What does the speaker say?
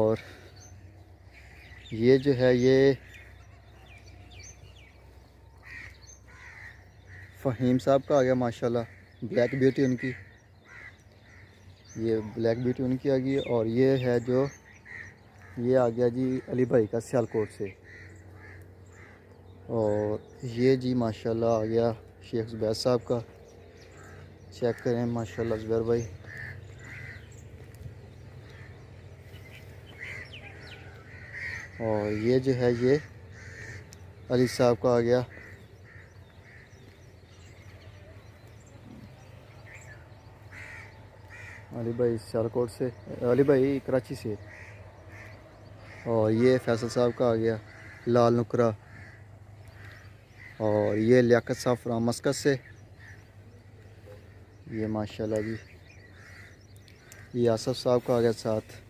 और ये जो है ये फ़हीम साहब का आ गया माशाल्लाह, ब्लैक ब्यूटी उनकी, ये ब्लैक ब्यूटी उनकी आ गई। और ये है जो ये आ गया जी अली भाई का सियालकोट से। और ये जी माशाल्लाह आ गया शेख ज़ुबैर साहब का, चेक करें माशाल्लाह ज़ुबैर भाई। और ये जो है ये अली साहब का आ गया, अली भाई सियालकोट से, अली भाई कराची से। और ये फैसल साहब का आ गया लाल नुकरा। और ये लियाकत साहब फ्राम मस्कत से, ये माशाल्लाह जी। ये आसफ साहब का आ गया साथ।